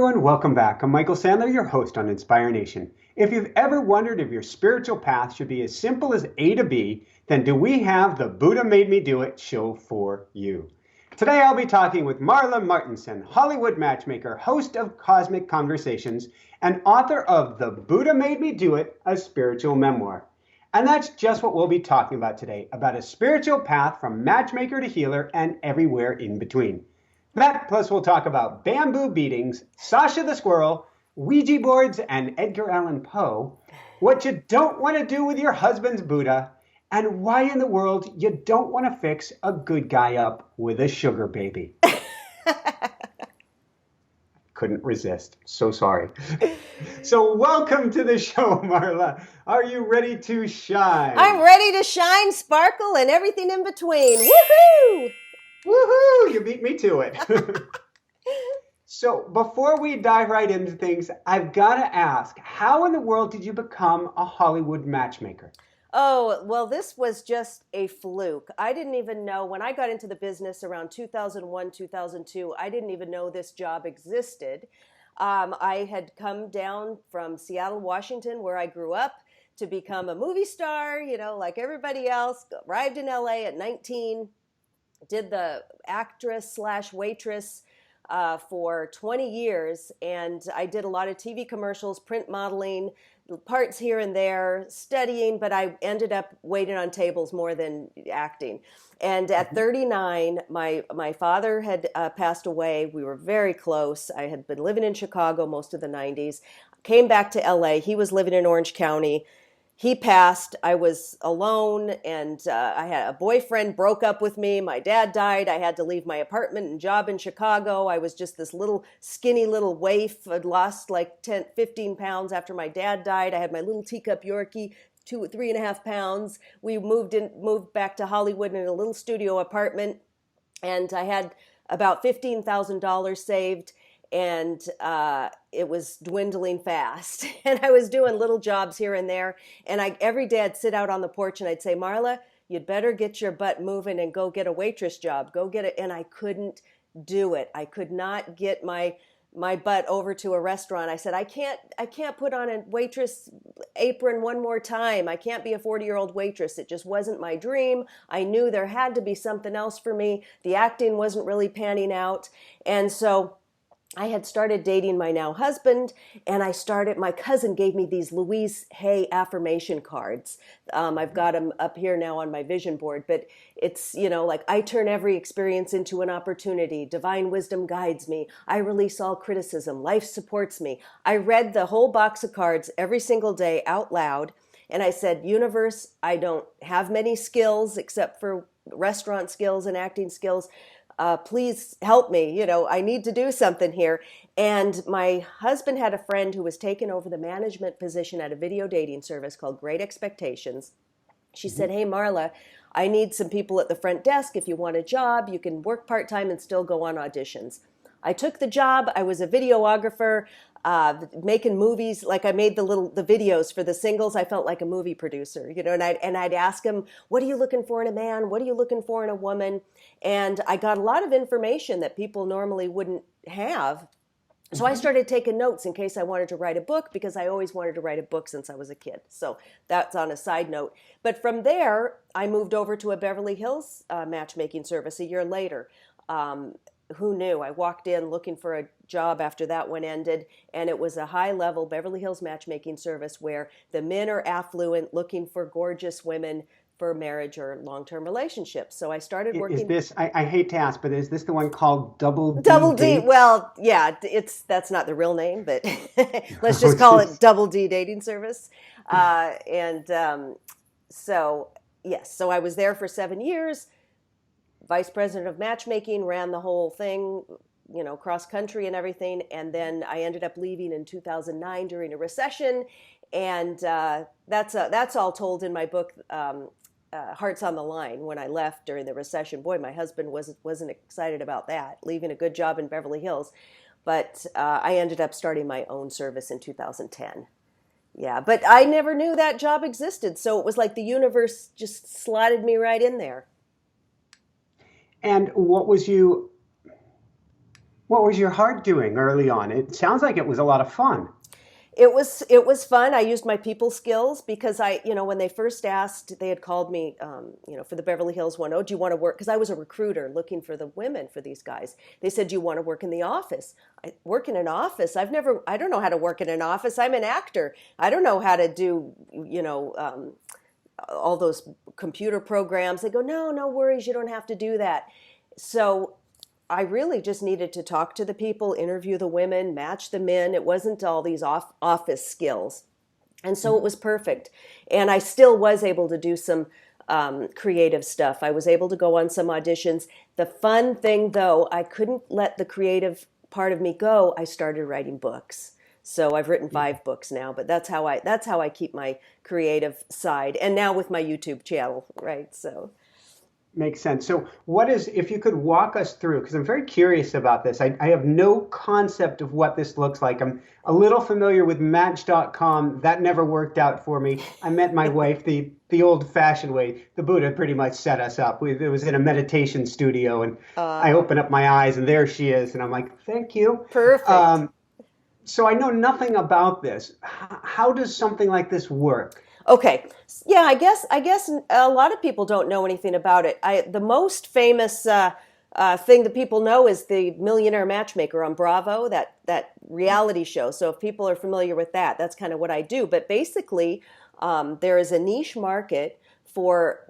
everyone, welcome back. I'm Michael Sandler, your host on Inspire Nation. If you've ever wondered if your spiritual path should be as simple as A to B, then do we have the Buddha Made Me Do It show for you. Today I'll be talking with Marla Martenson, Hollywood matchmaker, host of Cosmic Conversations, and author of The Buddha Made Me Do It, a spiritual memoir. And that's just what we'll be talking about today, about a spiritual path from matchmaker to healer and everywhere in between. That plus we'll talk about bamboo beatings, Sasha the Squirrel, Ouija boards, and Edgar Allan Poe, what you don't want to do with your husband's Buddha, and why in the world you don't want to fix a good guy up with a sugar baby. Couldn't resist. So sorry. So welcome to the show, Marla. Are you ready to shine? I'm ready to shine, sparkle, and everything in between. Woohoo! Woohoo! You beat me to it. So before we dive right into things, I've got to ask, how in the world did you become a Hollywood matchmaker? Oh, well, this was just a fluke. I didn't even know when I got into the business around 2001, 2002, I didn't even know this job existed. I had come down from Seattle, Washington, where I grew up, to become a movie star, like everybody else. Arrived in LA at 19. Did the actress/waitress for 20 years, and I did a lot of TV commercials, print modeling, parts here and there, studying, but I ended up waiting on tables more than acting. And at 39, my father had passed away. We were very close. I had been living in Chicago most of the 90s, came back to LA. He was living in Orange County. He passed. I was alone, and I had a boyfriend broke up with me. My dad died. I had to leave my apartment and job in Chicago. I was just this little skinny little waif. I'd lost like 10, 15 pounds after my dad died. I had my little teacup Yorkie, 3.5 pounds. We moved back to Hollywood in a little studio apartment, and I had about $15,000 saved. And it was dwindling fast. And I was doing little jobs here and there. And every day I'd sit out on the porch and I'd say, Marla, you'd better get your butt moving and go get a waitress job. Go get it. And I couldn't do it. I could not get my butt over to a restaurant. I said, I can't put on a waitress apron one more time. I can't be a 40-year-old waitress. It just wasn't my dream. I knew there had to be something else for me. The acting wasn't really panning out. And so I had started dating my now husband, and my cousin gave me these Louise Hay affirmation cards. I've got them up here now on my vision board, but it's, like, I turn every experience into an opportunity. Divine wisdom guides me. I release all criticism. Life supports me. I read the whole box of cards every single day out loud, and I said, universe, I don't have many skills except for restaurant skills and acting skills. Please help me. I need to do something here. And my husband had a friend who was taking over the management position at a video dating service called Great Expectations. She said, hey, Marla, I need some people at the front desk. If you want a job, you can work part-time and still go on auditions. I took the job. I was a videographer, making movies. Like, I made the videos for the singles. I felt like a movie producer, and I'd ask them, what are you looking for in a man? What are you looking for in a woman? And I got a lot of information that people normally wouldn't have. So I started taking notes in case I wanted to write a book, because I always wanted to write a book since I was a kid. So that's on a side note. But from there, I moved over to a Beverly Hills matchmaking service a year later. Who knew? I walked in looking for a job after that one ended, and it was a high-level Beverly Hills matchmaking service where the men are affluent, looking for gorgeous women for marriage or long-term relationships. So I started working. Is this, I hate to ask, but is this the one called Double D? Double D. Well, yeah, that's not the real name, but let's just call it Double D Dating Service. So I was there for 7 years. Vice president of matchmaking, ran the whole thing, cross country and everything. And then I ended up leaving in 2009 during a recession. And that's all told in my book, Hearts on the Line. When I left during the recession, boy, my husband wasn't excited about that, leaving a good job in Beverly Hills. But I ended up starting my own service in 2010. Yeah, but I never knew that job existed. So it was like the universe just slotted me right in there. And what was you, What was your heart doing early on? It sounds like it was a lot of fun. It was fun. I used my people skills because when they first asked, they had called me, for the Beverly Hills one. Oh, do you want to work? Because I was a recruiter looking for the women for these guys. They said, do you want to work in the office? I work in an office. I don't know how to work in an office. I'm an actor. I don't know how to do, all those computer programs. They go, no, no worries. You don't have to do that. So I really just needed to talk to the people, interview the women, match them in. It wasn't all these office skills. And so it was perfect. And I still was able to do some creative stuff. I was able to go on some auditions. The fun thing, though, I couldn't let the creative part of me go. I started writing books. So I've written 5 books now, but that's how I keep my creative side. And now with my YouTube channel, right? So. Makes sense. So, if you could walk us through, because I'm very curious about this. I have no concept of what this looks like. I'm a little familiar with Match.com. That never worked out for me. I met my wife the old-fashioned way. The Buddha pretty much set us up. It was in a meditation studio, and I open up my eyes, and there she is. And I'm like, thank you. Perfect. So I know nothing about this. How does something like this work? Okay. Yeah, I guess a lot of people don't know anything about it. The most famous thing that people know is the Millionaire Matchmaker on Bravo, that reality show. So if people are familiar with that, that's kind of what I do. But basically, there is a niche market for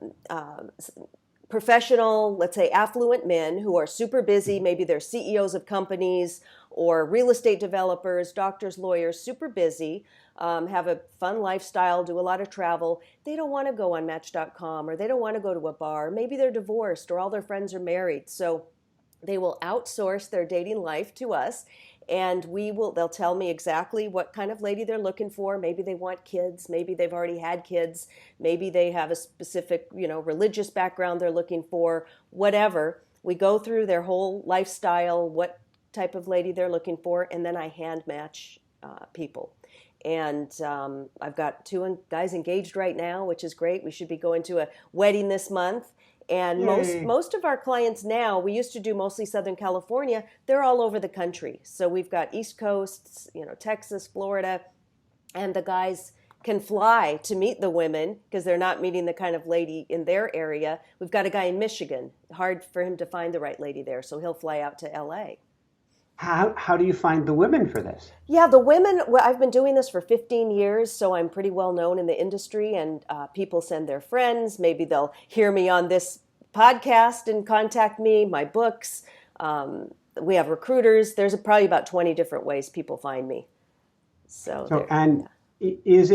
professional, let's say affluent men who are super busy. Maybe they're CEOs of companies or real estate developers, doctors, lawyers, super busy, have a fun lifestyle, do a lot of travel. They don't want to go on Match.com, or they don't want to go to a bar. Maybe they're divorced or all their friends are married. So they will outsource their dating life to us, and they'll tell me exactly what kind of lady they're looking for. Maybe they want kids, maybe they've already had kids, maybe they have a specific, religious background they're looking for, whatever. We go through their whole lifestyle, what type of lady they're looking for, and then I hand match people. And I've got 2 guys engaged right now, which is great. We should be going to a wedding this month. And most of our clients now, we used to do mostly Southern California. They're all over the country. So we've got East Coast, Texas, Florida, and the guys can fly to meet the women because they're not meeting the kind of lady in their area. We've got a guy in Michigan. Hard for him to find the right lady there, so he'll fly out to LA. How do you find the women for this? Yeah, the women, well, I've been doing this for 15 years, so I'm pretty well known in the industry, and people send their friends. Maybe they'll hear me on this podcast and contact me, my books. We have recruiters. There's probably about 20 different ways people find me. Is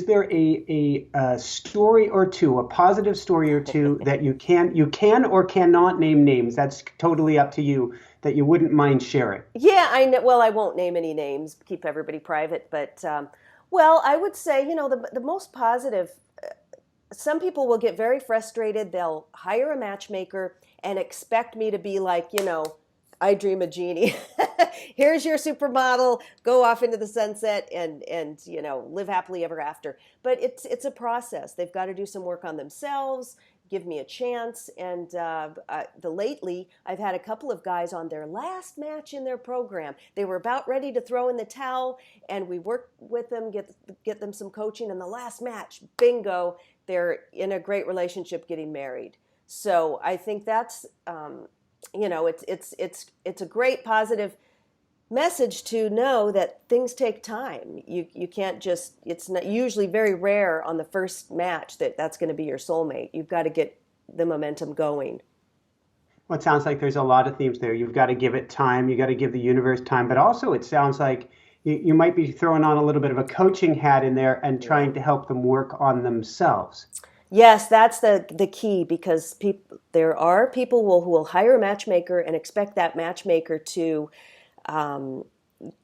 there a story or two, a positive story or two that you can or cannot name names? That's totally up to you, that you wouldn't mind sharing. Yeah, I know. Well, I won't name any names, keep everybody private. But, I would say, the most positive, some people will get very frustrated. They'll hire a matchmaker and expect me to be like, I dream a genie. Here's your supermodel. Go off into the sunset and live happily ever after. But it's a process. They've got to do some work on themselves. Give me a chance. And lately, I've had a couple of guys on their last match in their program. They were about ready to throw in the towel, and we worked with them, get them some coaching. And the last match, bingo, they're in a great relationship, getting married. So I think that's it's a great positive message to know that things take time. You can't just, it's not usually very rare on the first match that's going to be your soulmate. You've got to get the momentum going. Well, it sounds like there's a lot of themes there. You've got to give it time. You got to give the universe time. But also it sounds like you might be throwing on a little bit of a coaching hat in there and trying to help them work on themselves. Yes, that's the key, because there are people who will hire a matchmaker and expect that matchmaker to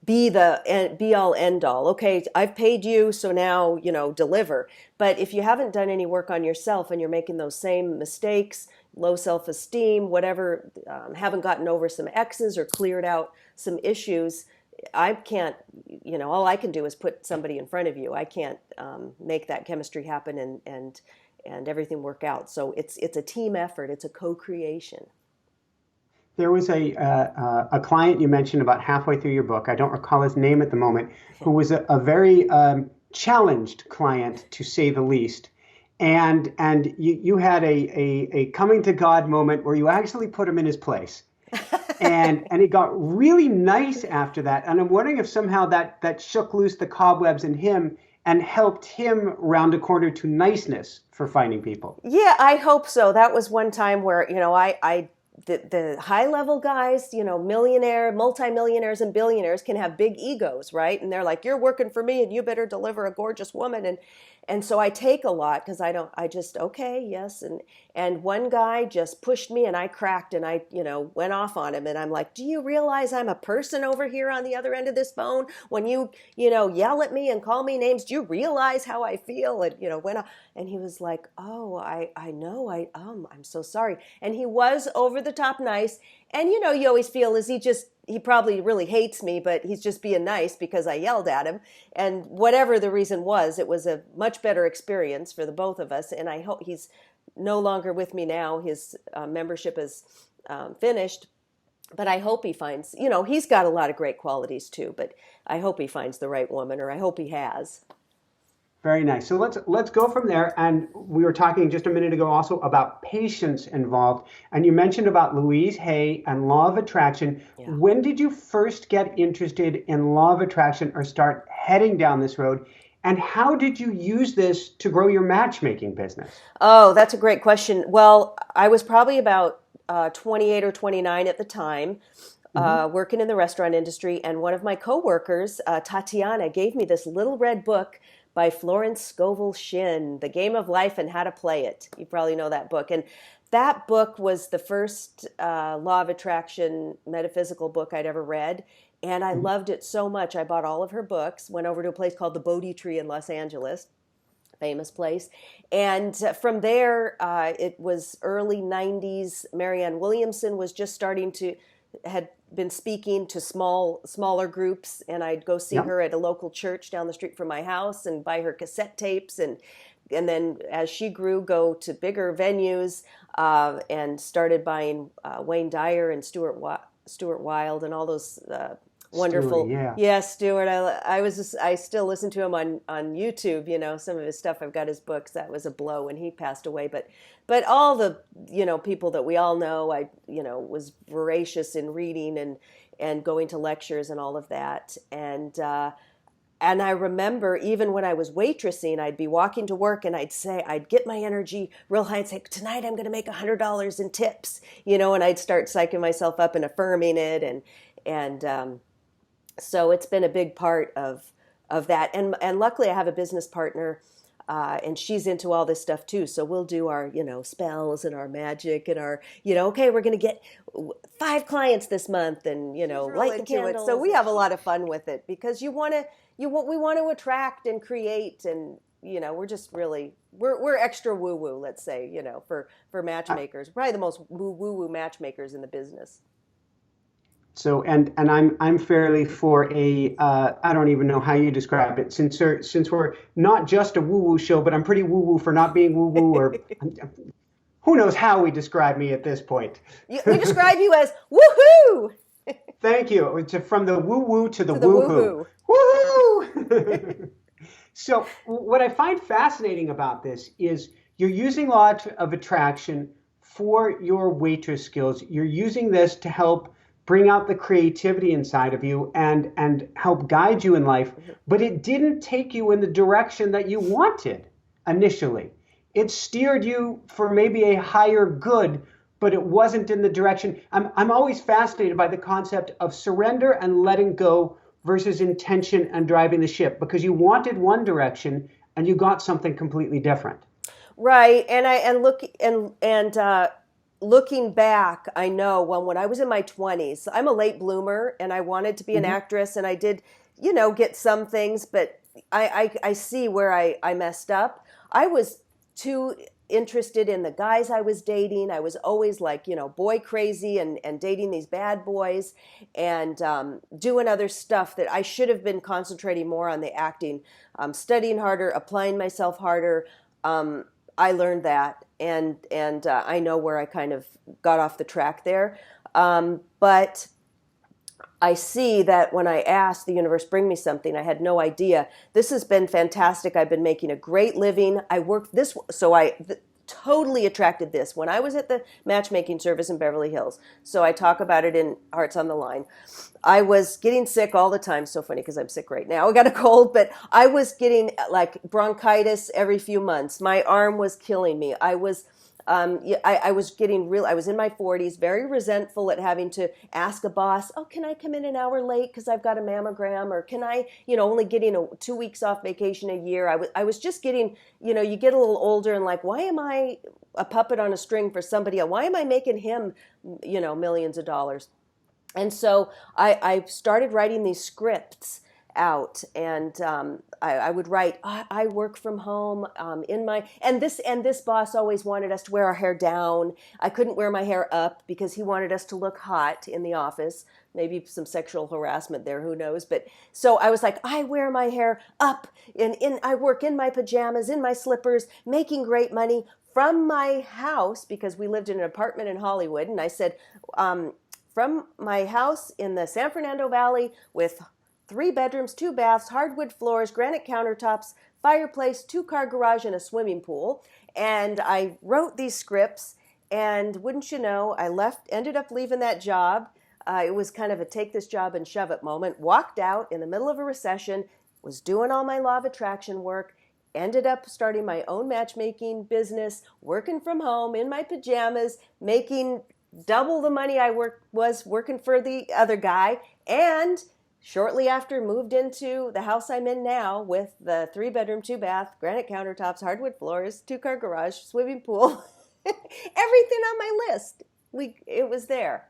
be the be all end all. Okay, I've paid you, so now, deliver. But if you haven't done any work on yourself and you're making those same mistakes, low self-esteem, whatever, haven't gotten over some exes or cleared out some issues, I can't, all I can do is put somebody in front of you. I can't make that chemistry happen and everything work out. So it's a team effort. It's a co-creation. There was a client you mentioned about halfway through your book. I don't recall his name at the moment, who was a very challenged client, to say the least. And you had a coming to God moment where you actually put him in his place. And it got really nice after that. And I'm wondering if somehow that shook loose the cobwebs in him and helped him round a corner to niceness for finding people. Yeah, I hope so. That was one time where, the high level guys, multimillionaires and billionaires can have big egos, right? And they're like, you're working for me and you better deliver a gorgeous woman. And so I take a lot because okay, yes. And one guy just pushed me and I cracked and I, went off on him. And I'm like, do you realize I'm a person over here on the other end of this phone? When you yell at me and call me names, do you realize how I feel? And, and he was like, oh, I know, I'm so sorry. And he was over the top nice. And, you always feel he probably really hates me, but he's just being nice because I yelled at him. And whatever the reason was, it was a much better experience for the both of us. And I hope he's no longer with me now. His membership is finished. But I hope he finds, he's got a lot of great qualities too, but I hope he finds the right woman, or I hope he has. Very nice. So let's go from there. And we were talking just a minute ago also about patience involved. And you mentioned about Louise Hay and law of attraction. Yeah. When did you first get interested in law of attraction or start heading down this road? And how did you use this to grow your matchmaking business? Oh, that's a great question. Well, I was probably about 28 or 29 at the time. Working in the restaurant industry, and one of my coworkers, Tatiana, gave me this little red book by Florence Scovel Shinn, The Game of Life and How to Play It. You probably know that book. And that book was the first law of attraction metaphysical book I'd ever read. And I loved it so much. I bought all of her books, went over to a place called the Bodhi Tree in Los Angeles, famous place. And from there, it was early 90s. Marianne Williamson was just had been speaking to smaller groups, and I'd go see her at a local church down the street from my house and buy her cassette tapes, and then as she grew, go to bigger venues, and started buying Wayne Dyer and Stuart Wilde and all those wonderful. Stuart. I still listen to him on YouTube. Some of his stuff. I've got his books. That was a blow when he passed away. But all the people that we all know, I was voracious in reading and going to lectures and all of that. And I remember even when I was waitressing, I'd be walking to work and I'd get my energy real high and say, tonight I'm going to make $100 in tips, and I'd start psyching myself up and affirming it. And so it's been a big part of that. And luckily I have a business partner, and she's into all this stuff too. So we'll do our, spells and our magic and our, okay, we're going to get 5 clients this month and, light the candles. So we have a lot of fun with it because we want to attract and create, and, we're just really, we're extra woo-woo, let's say, for matchmakers, probably the most woo-woo matchmakers in the business. So and I'm fairly for I don't even know how you describe it, since we're not just a woo-woo show, but I'm pretty woo-woo for not being woo-woo, or who knows how we describe me at this point. We describe you as woohoo. Thank you. From the woo-woo to the woohoo. Woohoo! So what I find fascinating about this is you're using law of attraction for your waitress skills. You're using this to help bring out the creativity inside of you and help guide you in life. But it didn't take you in the direction that you wanted initially. It steered you for maybe a higher good, but it wasn't in the direction. I'm always fascinated by the concept of surrender and letting go versus intention and driving the ship, because you wanted one direction and you got something completely different. Right. Looking back, I know when I was in my 20s, I'm a late bloomer and I wanted to be an actress, and I did, get some things, but I see where I messed up. I was too interested in the guys I was dating. I was always like, boy crazy and dating these bad boys and doing other stuff that I should have been concentrating more on the acting, studying harder, applying myself harder. I learned that, and I know where I kind of got off the track there. But I see that when I asked the universe, bring me something, I had no idea. This has been fantastic. I've been making a great living. I worked this, so totally attracted this when I was at the matchmaking service in Beverly Hills. So I talk about it in Hearts on the Line. I was getting sick all the time. So funny because I'm sick right now. I got a cold, but I was getting like bronchitis every few months. My arm was killing me. I was getting real. I was in my 40s, very resentful at having to ask a boss, "Oh, can I come in an hour late because I've got a mammogram?" Or can I, only getting 2 weeks off vacation a year. I was just getting, you get a little older and like, why am I a puppet on a string for somebody else? Why am I making him, millions of dollars? And so I started writing these scripts out, and I would write, I work from home and this boss always wanted us to wear our hair down. I couldn't wear my hair up because he wanted us to look hot in the office. Maybe some sexual harassment there, who knows? But so I was like, I wear my hair up, and I work in my pajamas, in my slippers, making great money from my house, because we lived in an apartment in Hollywood. And I said, from my house in the San Fernando Valley with 3 bedrooms, 2 baths, hardwood floors, granite countertops, fireplace, 2-car garage, and a swimming pool. And I wrote these scripts, and wouldn't you know, I ended up leaving that job. It was kind of a take this job and shove it moment. Walked out in the middle of a recession, was doing all my law of attraction work, ended up starting my own matchmaking business, working from home in my pajamas, making double the money I was working for the other guy, and shortly after moved into the house I'm in now with the 3-bedroom, 2-bath, granite countertops, hardwood floors, 2-car garage, swimming pool, everything on my list. It was there.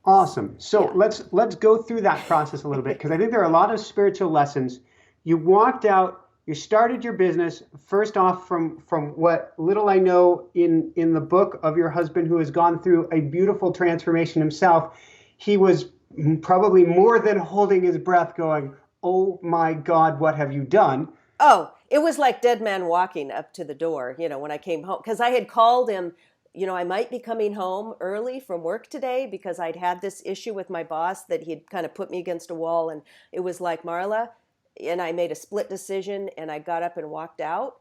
Awesome. So Yeah. let's go through that process a little bit, because I think there are a lot of spiritual lessons. You walked out. You started your business, first off, from what little I know in the book of your husband, who has gone through a beautiful transformation himself. He was probably more than holding his breath going, "Oh my God, what have you done?" Oh, it was like dead man walking up to the door, when I came home. Because I had called him, I might be coming home early from work today because I'd had this issue with my boss that he'd kind of put me against a wall. And it was like, Marla, and I made a split decision, and I got up and walked out.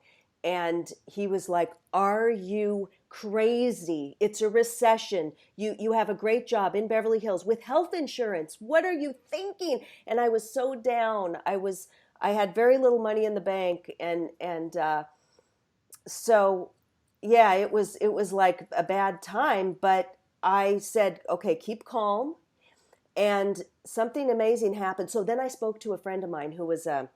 And he was like, "Are you crazy? It's a recession. You have a great job in Beverly Hills with health insurance. What are you thinking?" And I was so down. I had very little money in the bank, and so yeah, it was like a bad time. But I said, okay, keep calm. And something amazing happened. So then I spoke to a friend of mine who was a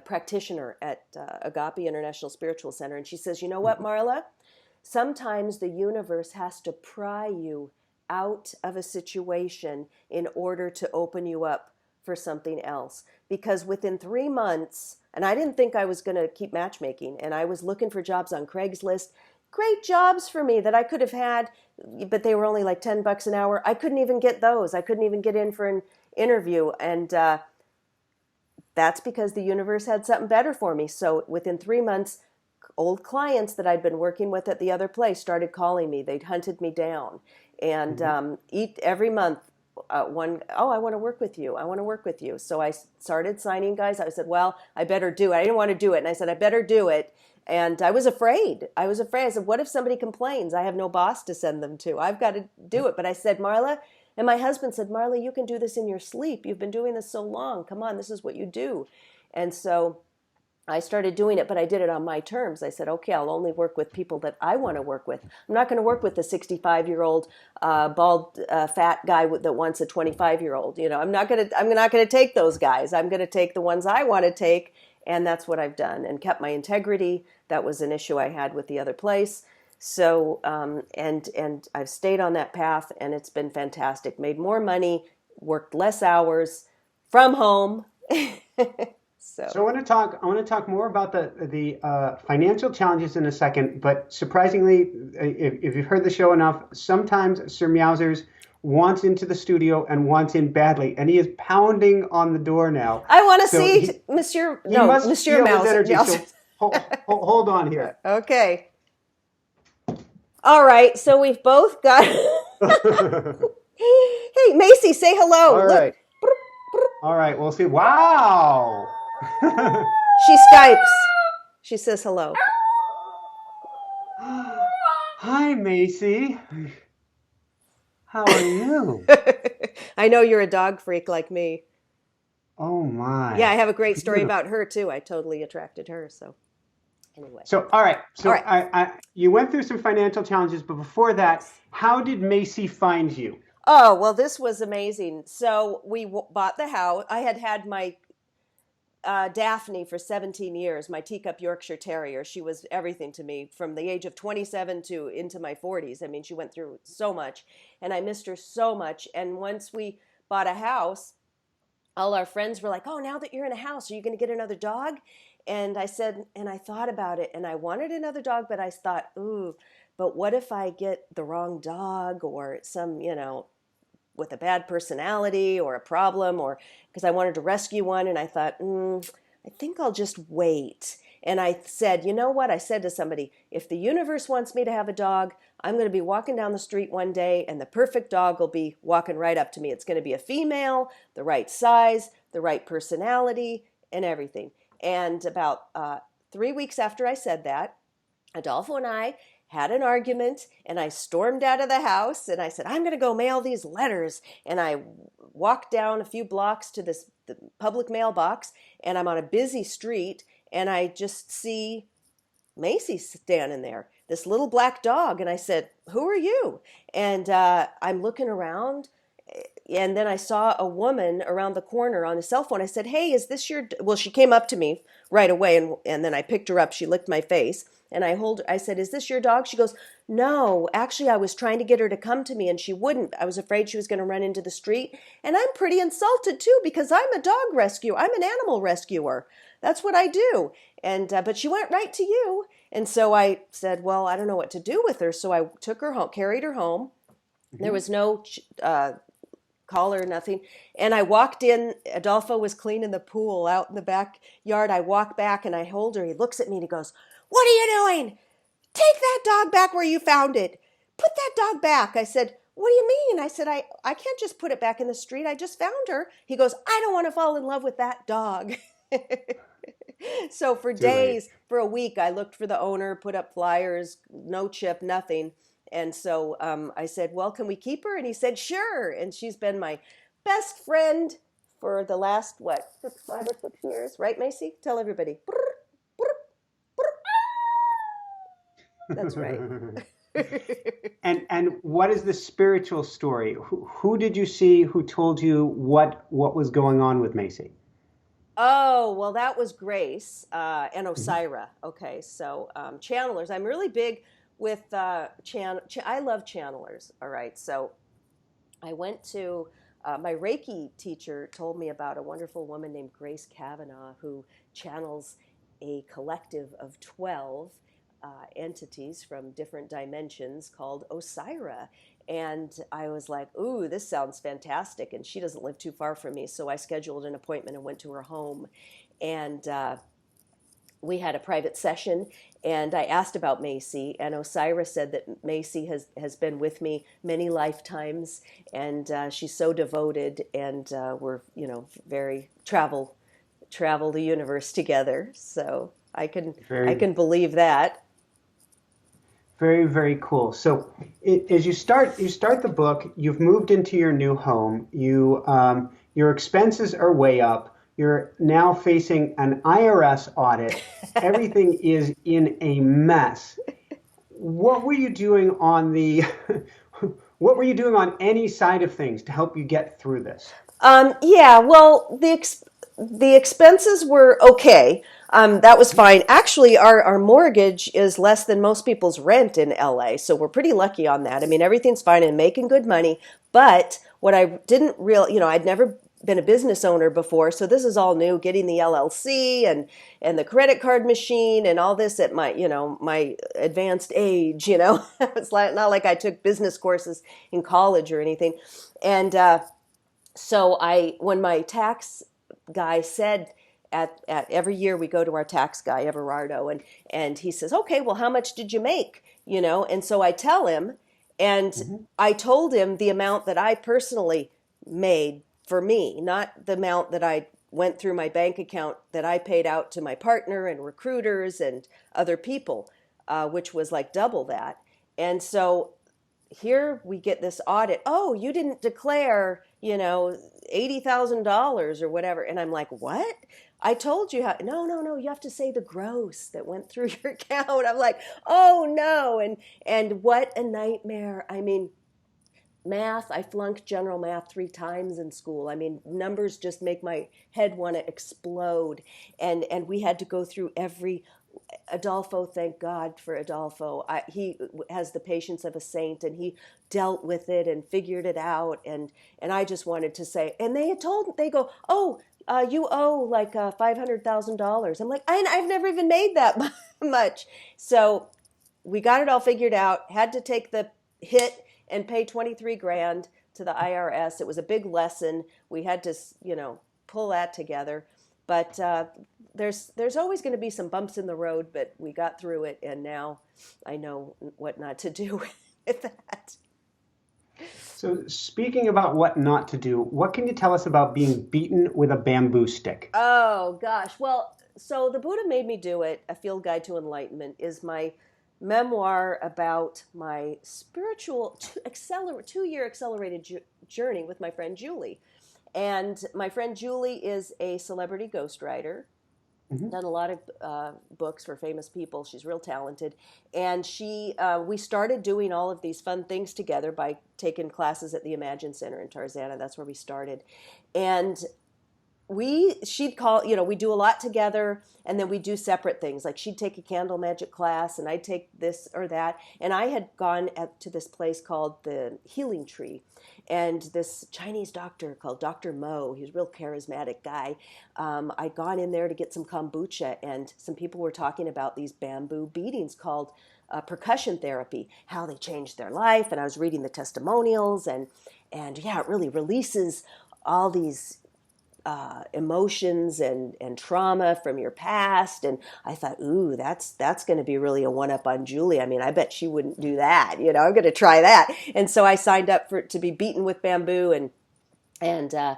practitioner at Agape International Spiritual Center. And she says, "You know what, Marla? Sometimes the universe has to pry you out of a situation in order to open you up for something else." Because within 3 months, and I didn't think I was going to keep matchmaking, and I was looking for jobs on Craigslist, great jobs for me that I could have had, but they were only like $10 an hour. I couldn't even get those. I couldn't even get in for an interview. And that's because the universe had something better for me. So within 3 months, old clients that I'd been working with at the other place started calling me. They'd hunted me down. And every month, I want to work with you. I want to work with you. So I started signing guys. I said, well, I better do it. I didn't want to do it. And I said, I better do it. And I was afraid. I said, what if somebody complains? I have no boss to send them to. I've got to do it. But I said, Marla, and my husband said, Marla, you can do this in your sleep. You've been doing this so long. Come on, this is what you do. And so I started doing it, but I did it on my terms. I said, okay, I'll only work with people that I want to work with. I'm not going to work with the 65-year-old bald, fat guy that wants a 25-year-old. I'm not going to take those guys. I'm going to take the ones I want to take. And that's what I've done, and kept my integrity. That was an issue I had with the other place. So, and I've stayed on that path, and it's been fantastic. Made more money, worked less hours from home. So I want to talk more about the financial challenges in a second. But surprisingly, if you've heard the show enough, sometimes Sir Meowsers wants into the studio and wants in badly, and he is pounding on the door now. I want to see Monsieur Mouse. So hold on here. Okay. All right. So we've both got Hey, Macy, say hello. All Look, right. All right. We'll see. Wow. she Skypes. She says hello. Hi, Macy. How are you? I know you're a dog freak like me. Oh Yeah, I my. have a great story Beautiful. about her too. I totally attracted her. So anyway, So, all right. all So, right. you went through some financial challenges, but before that, Yes. how did Macy find you? Oh well, this was amazing. So we bought the house. I had had my Daphne for 17 years, my teacup Yorkshire Terrier. She was everything to me from the age of 27 to into my 40s. I mean, she went through so much, and I missed her so much. And once we bought a house, all our friends were like, "Oh, now that you're in a house, are you going to get another dog?" And I said, and I thought about it, and I wanted another dog, but I thought, ooh, but what if I get the wrong dog or some, with a bad personality or a problem, or because I wanted to rescue one, and I thought, I think I'll just wait. And I said, you know what? I said to somebody, if the universe wants me to have a dog, I'm going to be walking down the street one day and the perfect dog will be walking right up to me. It's going to be a female, the right size, the right personality, and everything. And about 3 weeks after I said that, Adolfo and I had an argument, and I stormed out of the house and I said, I'm going to go mail these letters. And I walked down a few blocks to this the public mailbox, and I'm on a busy street, and I just see Macy standing there, this little black dog. And I said, who are you? And I'm looking around, and then I saw a woman around the corner on a cell phone. I said, hey, is this your, well, she came up to me right away, and then I picked her up. She licked my face, and I said, is this your dog? She goes, no, actually, I was trying to get her to come to me, and she wouldn't. I was afraid she was going to run into the street. And I'm pretty insulted too, because I'm a dog rescuer. I'm an animal rescuer. That's what I do. And but she went right to you. And so I said, well, I don't know what to do with her. So I took her home, carried her home. There Mhm. was no collar, nothing. And I walked in. Adolfo was cleaning the pool out in the backyard. I walk back and I hold her. He looks at me and he goes, what are you doing? Take that dog back where you found it. Put that dog back. I said, what do you mean? I said, I can't just put it back in the street. I just found her. He goes, I don't want to fall in love with that dog. So for Too late. days, for a week, I looked for the owner, put up flyers, no chip, nothing. And so I said, well, can we keep her? And he said, sure. And she's been my best friend for the last, what, 5 or 6 years, right, Macy? Tell everybody. That's right. And what is the spiritual story? Who did you see who told you what was going on with Macy? Oh, well, that was Grace and Mhm. Osira. Okay, so channelers. I'm really big with I love channelers. All right, so I went to my Reiki teacher told me about a wonderful woman named Grace Kavanaugh who channels a collective of 12 entities from different dimensions called Osira. And I was like, ooh, this sounds fantastic. And she doesn't live too far from me. So I scheduled an appointment and went to her home. And we had a private session, and I asked about Macy, and Osira said that Macy has been with me many lifetimes, and she's so devoted, and we're very travel the universe together. So I Very, can believe that. very, very cool. So, as you start the book, you've moved into your new home. Your expenses are way up. You're now facing an IRS audit. Everything is in a mess. What were you doing on the what were you doing on any side of things to help you get through this? Yeah, well, the expenses were okay. That was fine. Actually, our mortgage is less than most people's rent in LA, so we're pretty lucky on that. I mean, everything's fine and making good money. But what I didn't I'd never been a business owner before, so this is all new. Getting the LLC and the credit card machine and all this at my advanced age. It's like not like I took business courses in college or anything, and. So when my tax guy said at every year we go to our tax guy Everardo, and he says, okay, well, how much did you make? And so I tell him, And I told him the amount that I personally made for me, not the amount that I went through my bank account that I paid out to my partner and recruiters and other people, which was like double that. And so here we get this audit. Oh, you didn't declare, $80,000 or whatever. And I'm like, what? I told you how. No. You have to say the gross that went through your account. I'm like, oh no. And what a nightmare. I mean, math, I flunked general math 3 times in school. I mean, numbers just make my head want to explode. And we had to go through every Adolfo, thank God for Adolfo. He has the patience of a saint, and he dealt with it and figured it out. And I just wanted to say, and they go, oh, you owe like $500,000. I'm like, I've never even made that much. So we got it all figured out, had to take the hit and pay 23 grand to the IRS. It was a big lesson. We had to, pull that together. But there's always going to be some bumps in the road, but we got through it, and now I know what not to do with that. So speaking about what not to do, what can you tell us about being beaten with a bamboo stick? Oh, gosh. Well, so The Buddha Made Me Do It, A Field Guide to Enlightenment, is my memoir about my spiritual 2-year accelerated journey with my friend Julie. And my friend Julie is a celebrity ghostwriter, done a lot of books for famous people. She's real talented. And we started doing all of these fun things together by taking classes at the Imagine Center in Tarzana. That's where we started. And she'd call, we do a lot together, and then we do separate things. Like she'd take a candle magic class, and I'd take this or that. And I had gone to this place called the Healing Tree, and this Chinese doctor called Dr. Mo, he's a real charismatic guy. I'd gone in there to get some kombucha, and some people were talking about these bamboo beatings called percussion therapy, how they changed their life. And I was reading the testimonials, and yeah, it really releases all these emotions and trauma from your past. And I thought, ooh, that's going to be really a one-up on Julie. I mean, I bet she wouldn't do that. I'm going to try that. And so I signed up to be beaten with bamboo, and I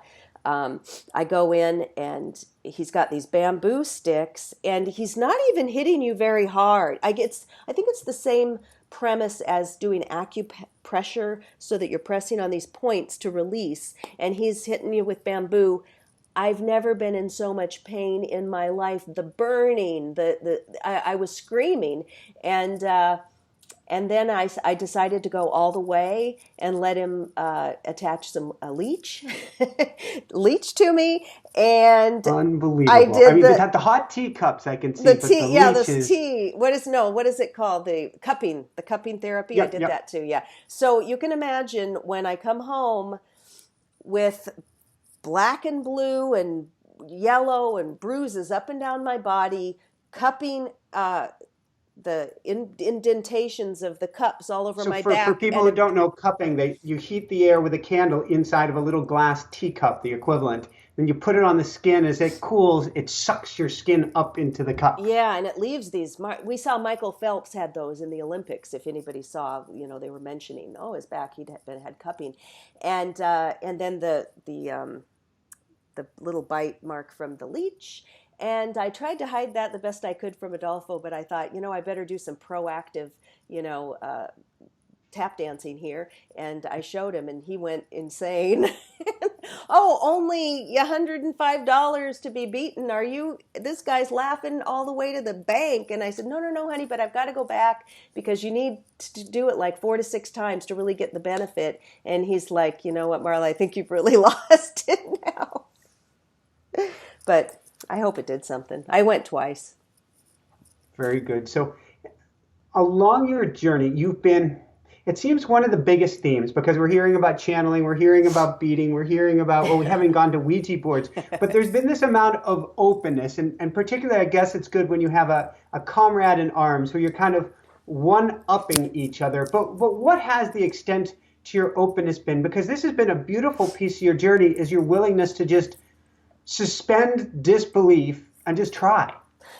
go in, and he's got these bamboo sticks, and he's not even hitting you very hard. I think it's the same premise as doing acupressure, so that you're pressing on these points to release, and he's hitting you with bamboo. I've never been in so much pain in my life. The burning, I was screaming, and then I decided to go all the way and let him attach a leech to me, and unbelievable. I did they've had the hot teacups, I can see. The tea, yeah, this tea. What is it called? The cupping therapy. Yep, I did that too. Yeah. So you can imagine when I come home with black and blue and yellow and bruises up and down my body, cupping the indentations of the cups all over my back. For people who don't know cupping, you heat the air with a candle inside of a little glass teacup, the equivalent. Then you put it on the skin. As it cools, it sucks your skin up into the cup. Yeah, and it leaves these. We saw Michael Phelps had those in the Olympics. If anybody saw, they were mentioning, his back, he'd had cupping, and then the little bite mark from the leech. And I tried to hide that the best I could from Adolfo, but I thought, I better do some proactive, tap dancing here. And I showed him, and he went insane. Oh, only $105 to be beaten. This guy's laughing all the way to the bank. And I said, no, honey, but I've got to go back because you need to do it like 4 to 6 times to really get the benefit. And he's like, you know what, Marla, I think you've really lost it now. But I hope it did something. I went twice. Very good. So along your journey, it seems one of the biggest themes, because we're hearing about channeling, we're hearing about beating, we're hearing about, we haven't gone to Ouija boards, but there's been this amount of openness, and particularly I guess it's good when you have a comrade in arms who you're kind of one-upping each other. But what has the extent to your openness been? Because this has been a beautiful piece of your journey, is your willingness to just suspend disbelief and just try.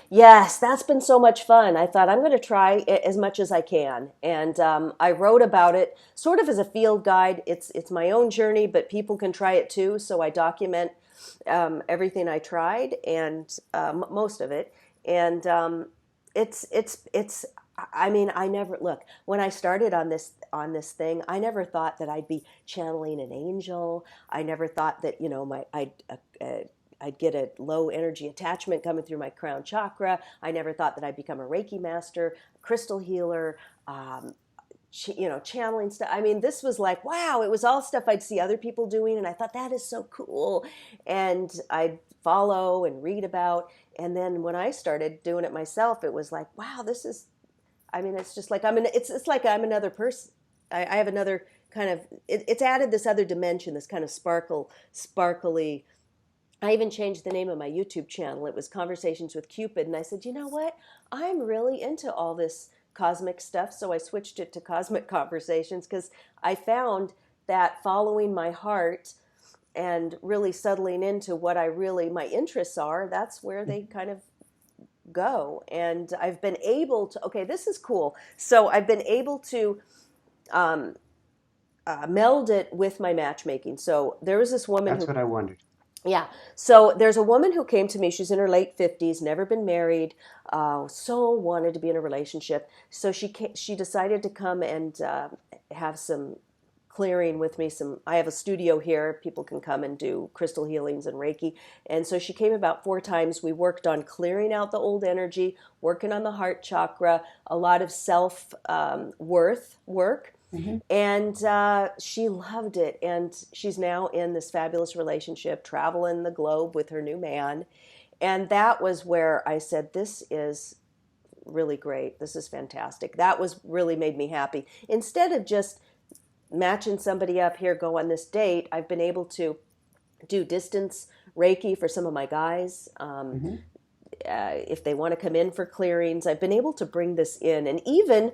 Yes, that's been so much fun. I thought I'm going to try it as much as I can, and I wrote about it sort of as a field guide. It's my own journey, but people can try it too. So I document everything I tried and most of it, and it's. I mean, I never look when I started on this thing. I never thought that I'd be channeling an angel. I never thought that I'd get a low energy attachment coming through my crown chakra. I never thought that I'd become a Reiki master, a crystal healer, channeling stuff. I mean, this was like, wow, it was all stuff I'd see other people doing. And I thought that is so cool. And I'd follow and read about. And then when I started doing it myself, it was like, wow, it's just like it's like I'm another person. I have another kind of, it's added this other dimension, this kind of sparkly. I even changed the name of my YouTube channel. It was Conversations with Cupid. And I said, you know what? I'm really into all this cosmic stuff. So I switched it to Cosmic Conversations because I found that following my heart and really settling into what my interests are, that's where they kind of go. And I've been able to, okay, this is cool. So I've been able to meld it with my matchmaking. So there was this woman That's what I wondered. Yeah. So there's a woman who came to me. She's in her late 50s, never been married, so wanted to be in a relationship. So she decided to come and have some clearing with me. I have a studio here. People can come and do crystal healings and Reiki. And so she came about 4 times. We worked on clearing out the old energy, working on the heart chakra, a lot of self-worth work. Mm-hmm. And she loved it. And she's now in this fabulous relationship, traveling the globe with her new man. And that was where I said, this is really great. This is fantastic. That was really made me happy. Instead of just matching somebody up here, go on this date, I've been able to do distance Reiki for some of my guys. Mm-hmm. If they want to come in for clearings, I've been able to bring this in and even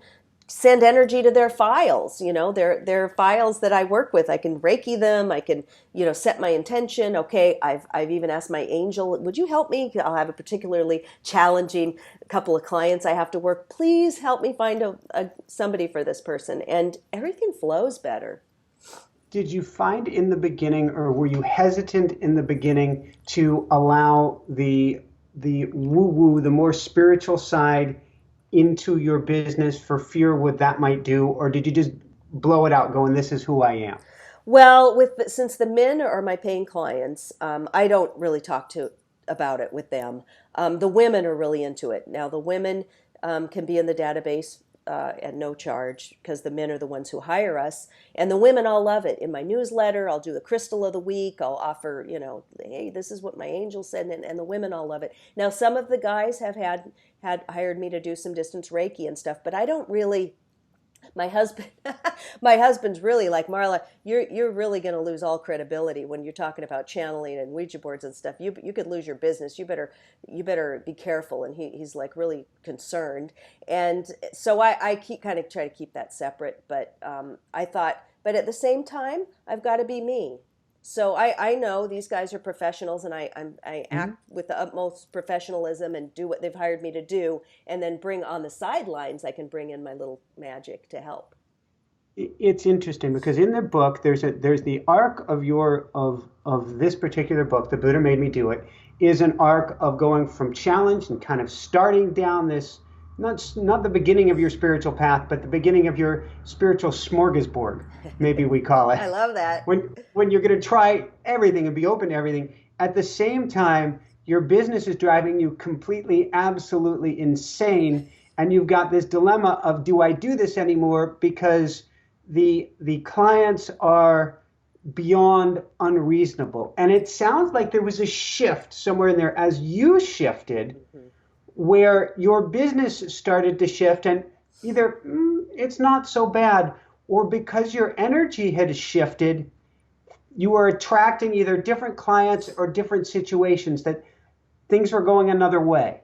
send energy to their files, their files that I work with. I can Reiki them. I can, set my intention. Okay. I've even asked my angel, would you help me? I'll have a particularly challenging couple of clients I have to work. Please help me find somebody for this person. And everything flows better. Did you find in the beginning, or were you hesitant in the beginning to allow the woo-woo, the more spiritual side into your business for fear what that might do, or did you just blow it out going, this is who I am? Well, since the men are my paying clients, I don't really talk about it with them. The women are really into it. Now, the women can be in the database at no charge because the men are the ones who hire us. And the women all love it. In my newsletter, I'll do the crystal of the week. I'll offer, hey, this is what my angel said. And the women all love it. Now, some of the guys have had hired me to do some distance Reiki and stuff, but I don't really. My husband's really like, Marla, you're really going to lose all credibility when you're talking about channeling and Ouija boards and stuff. You could lose your business. You better be careful. And he's like really concerned. And so I keep kind of try to keep that separate. But I thought, but at the same time, I've got to be me. So I know these guys are professionals, and I act with the utmost professionalism and do what they've hired me to do, and then bring on the sidelines, I can bring in my little magic to help. It's interesting because in the book there's the arc of this particular book, The Buddha Made Me Do It, is an arc of going from challenge and kind of starting down this not the beginning of your spiritual path, but the beginning of your spiritual smorgasbord, maybe we call it. I love that. When you're going to try everything and be open to everything, at the same time, your business is driving you completely, absolutely insane, and you've got this dilemma of, do I do this anymore? Because the clients are beyond unreasonable. And it sounds like there was a shift somewhere in there as you shifted, where your business started to shift, and either it's not so bad, or because your energy had shifted, you were attracting either different clients or different situations, that things were going another way.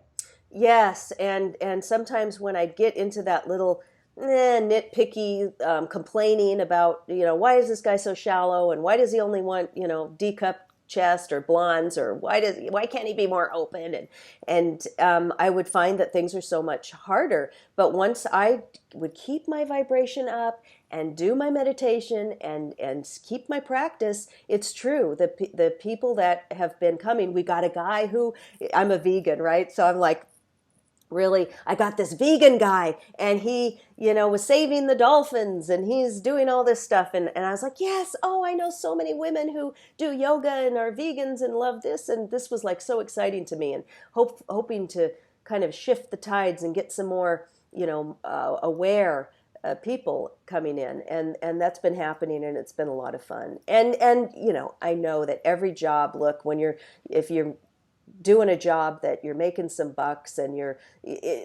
Yes, and sometimes when I get into that little nitpicky complaining about, why is this guy so shallow, and why does he only want, D cup chest, or blondes, or why can't he be more open? And I would find that things are so much harder. But once I would keep my vibration up and do my meditation and keep my practice, it's true. The people that have been coming, we got a guy who, I'm a vegan, right? So I'm like, really, I got this vegan guy, and he, was saving the dolphins, and he's doing all this stuff. And I was like, yes, oh, I know so many women who do yoga and are vegans and love this. And this was like so exciting to me, and hoping to kind of shift the tides and get some more, aware people coming in. And that's been happening, and it's been a lot of fun. And I know that every job, look, if you're doing a job that you're making some bucks, and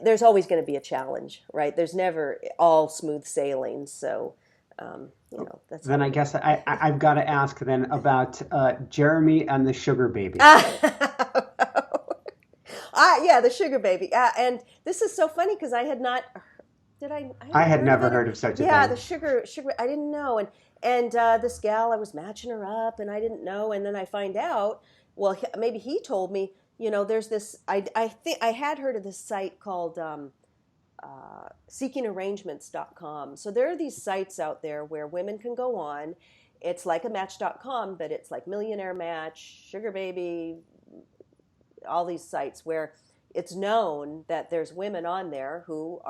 there's always going to be a challenge, right? There's never all smooth sailing. So, that's. Then I guess I've got to ask then about Jeremy and the sugar baby. Yeah, the sugar baby. And this is so funny because I had not. I had never heard of such a thing. Yeah, the sugar. I didn't know, and this gal, I was matching her up, and I didn't know, and then I find out. Well, maybe he told me, there's this, I think I had heard of this site called seekingarrangements.com. So there are these sites out there where women can go on. It's like a match.com, but it's like Millionaire Match, Sugar Baby, all these sites where it's known that there's women on there who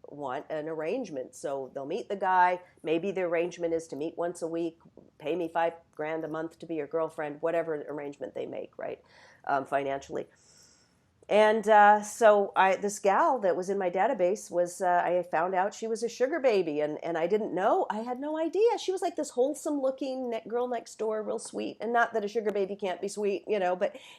want an arrangement. So they'll meet the guy. Maybe the arrangement is to meet once a week, pay me $5,000 a month to be your girlfriend, whatever arrangement they make, right, financially. And so this gal that was in my database was, I found out she was a sugar baby, and I didn't know. I had no idea. She was like this wholesome looking girl next door, real sweet. And not that a sugar baby can't be sweet,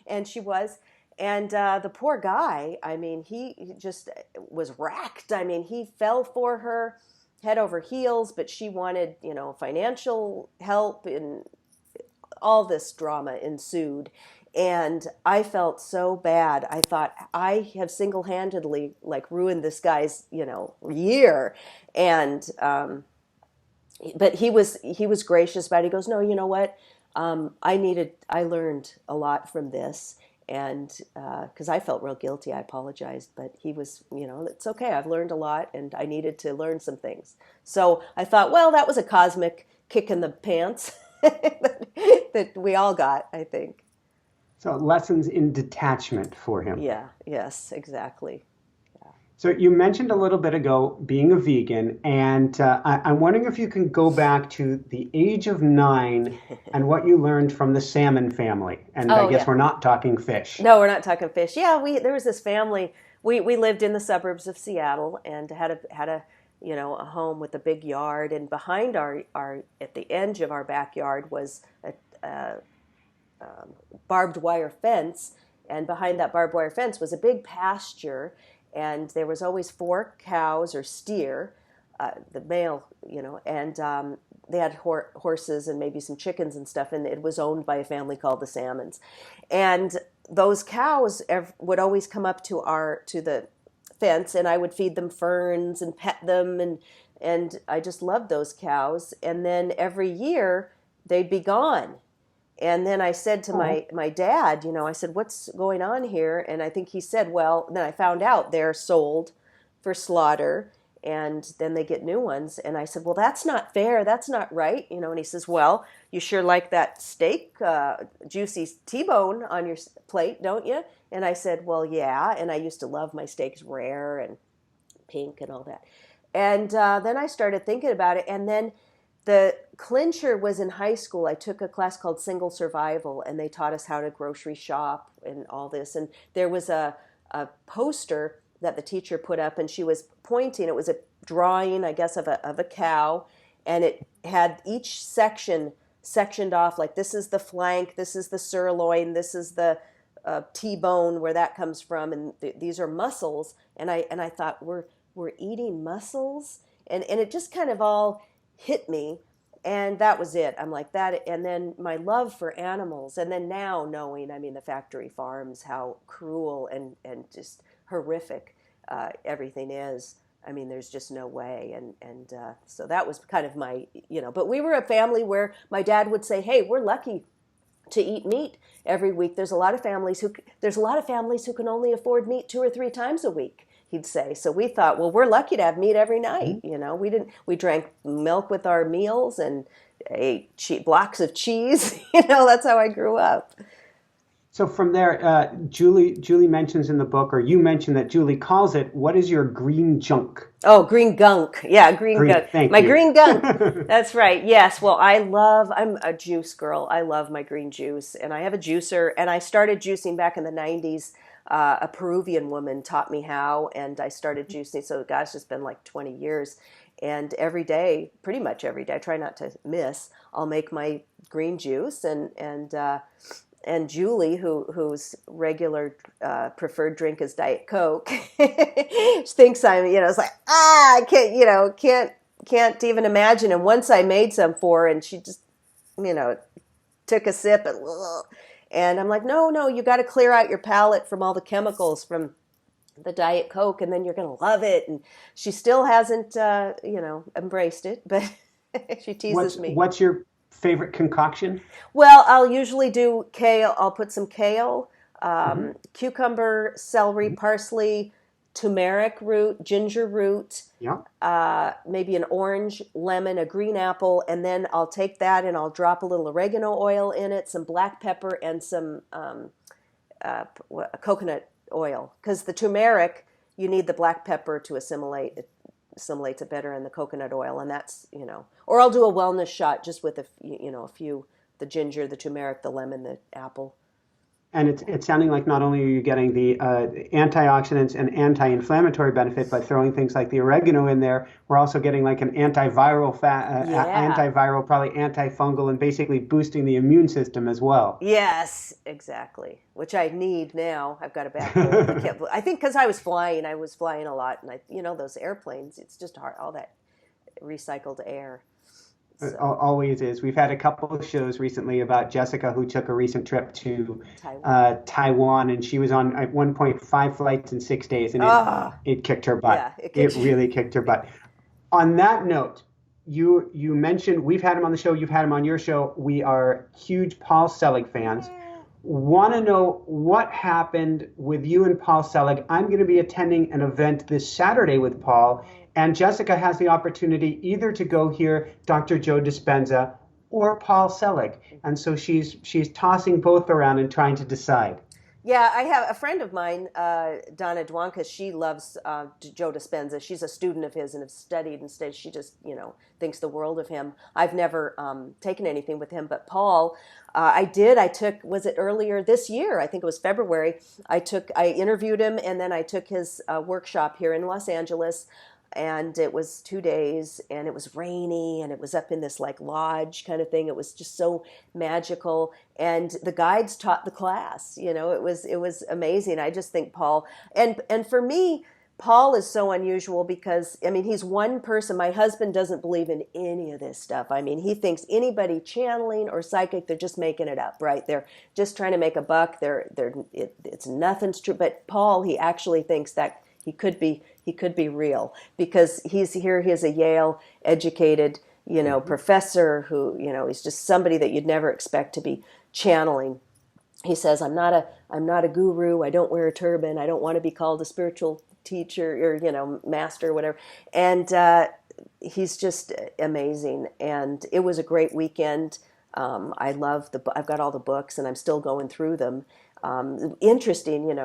and she was. And the poor guy, I mean, he just was wrecked. I mean, he fell for her head over heels, but she wanted, financial help, and all this drama ensued. And I felt so bad. I thought, I have single-handedly ruined this guy's, year. And but he was gracious about it. He goes, no, you know what? I learned a lot from this. And because I felt real guilty, I apologized. But he was, it's okay. I've learned a lot, and I needed to learn some things. So I thought, well, that was a cosmic kick in the pants that we all got, I think. So lessons in detachment for him. Yeah, yes, exactly. So you mentioned a little bit ago being a vegan, and I'm wondering if you can go back to the age of 9 and what you learned from the salmon family. And I guess we're not talking fish. No, we're not talking fish. Yeah, there was this family. We lived in the suburbs of Seattle and had a home with a big yard. And behind our at the edge of our backyard was a barbed wire fence, and behind that barbed wire fence was a big pasture. And there was always 4 cows or steer, the male, and they had horses and maybe some chickens and stuff. And it was owned by a family called the Salmons. And those cows would always come up to the fence, and I would feed them ferns and pet them. And I just loved those cows. And then every year they'd be gone. And then I said to my dad, I said, what's going on here? And I think he said, well, then I found out they're sold for slaughter, and then they get new ones. And I said, well, that's not fair. That's not right. And he says, well, you sure like that steak, juicy T-bone on your plate, don't you? And I said, well, yeah. And I used to love my steaks rare and pink and all that. And then I started thinking about it. And then the clincher was in high school. I took a class called Single Survival, and they taught us how to grocery shop and all this. And there was a poster that the teacher put up, and she was pointing. It was a drawing, I guess, of a cow, and it had each section sectioned off, like this is the flank, this is the sirloin, this is the T-bone, where that comes from, and these are muscles. And I thought, we're eating muscles, and it just kind of all hit me, and that was it. I'm like that. And then my love for animals, and then now knowing, the factory farms, how cruel and just horrific everything is. There's just no way. And so that was kind of my, but we were a family where my dad would say, hey, we're lucky to eat meat every week. There's a lot of families who can only afford meat 2 or 3 times a week, he'd say. So we thought, well, we're lucky to have meat every night. We drank milk with our meals and ate blocks of cheese. That's how I grew up. So from there, Julie mentions in the book, or you mentioned that Julie calls it, what is your green junk? Oh, green gunk. Yeah, green gunk. Thank My you. green gunk. That's right. Yes. Well, I'm a juice girl. I love my green juice. And I have a juicer. And I started juicing back in the 90s. A Peruvian woman taught me how. And I started juicing. So, gosh, it's been like 20 years. And every day, pretty much every day, I try not to miss, I'll make my green juice. And Julie, whose regular preferred drink is Diet Coke, thinks I'm, it's like, I can't even imagine. And once I made some for her, and she just, took a sip and I'm like, no, you got to clear out your palate from all the chemicals from the Diet Coke, and then you're going to love it. And she still hasn't, embraced it, but she teases me. What's your favorite concoction? Well, I'll usually do kale. I'll put some kale, cucumber, celery, parsley, turmeric root, ginger root, maybe an orange, lemon, a green apple, and then I'll take that and I'll drop a little oregano oil in it, some black pepper, and some coconut oil. Because the turmeric, you need the black pepper to assimilate. It assimilates it better in the coconut oil, and that's, or I'll do a wellness shot just with a few, the ginger, the turmeric, the lemon, the apple. And it's sounding like not only are you getting the antioxidants and anti-inflammatory benefit by throwing things like the oregano in there, we're also getting like an antiviral, probably antifungal, and basically boosting the immune system as well. Yes, exactly. Which I need now. I've got a bad cold. I think because I was flying a lot, and those airplanes, it's just hard, all that recycled air. So. It always is. We've had a couple of shows recently about Jessica, who took a recent trip to Taiwan, and she was on at one point 5 flights in 6 days, and it kicked her butt. Yeah, it really kicked her butt. On that note, you mentioned we've had him on the show. You've had him on your show. We are huge Paul Selig fans. Want to know what happened with you and Paul Selig? I'm going to be attending an event this Saturday with Paul. And Jessica has the opportunity either to go hear Dr. Joe Dispenza or Paul Selig. And so she's tossing both around and trying to decide. Yeah, I have a friend of mine, Donna Dwanka. She loves Joe Dispenza. She's a student of his and has studied and studied. She just, thinks the world of him. I've never taken anything with him, but Paul, I took, was it earlier this year? I think it was February. I interviewed him, and then I took his workshop here in Los Angeles. And it was 2 days, and it was rainy, and it was up in this like lodge kind of thing. It was just so magical, and the guides taught the class. It was amazing. I just think Paul, and for me, Paul is so unusual because he's one person. My husband doesn't believe in any of this stuff. He thinks anybody channeling or psychic, they're just making it up, right? They're just trying to make a buck. It's nothing's true. But Paul, he actually thinks that he could be real because he's a Yale educated, professor who, he's just somebody that you'd never expect to be channeling. He says, I'm not a guru. I don't wear a turban. I don't want to be called a spiritual teacher or, master or whatever. And he's just amazing. And it was a great weekend. I've got all the books and I'm still going through them. Interesting,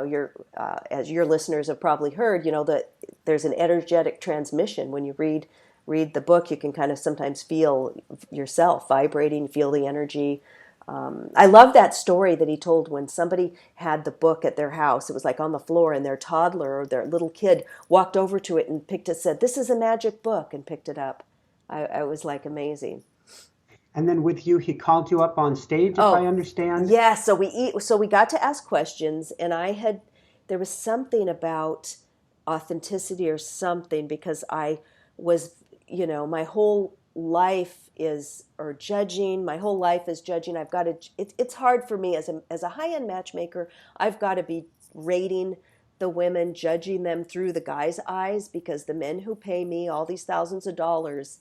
as your listeners have probably heard, that there's an energetic transmission. When you read the book, you can kind of sometimes feel yourself vibrating, feel the energy. I love that story that he told when somebody had the book at their house. It was like on the floor, and their toddler or their little kid walked over to it and said, "This is a magic book," and picked it up. I was like, amazing. And then with you, he called you up on stage, if I understand. Yeah, so we got to ask questions, and there was something about authenticity or something, because I was, my whole life is judging. My whole life is judging. I've got to. It's hard for me as a high-end matchmaker. I've got to be rating the women, judging them through the guy's eyes, because the men who pay me all these thousands of dollars,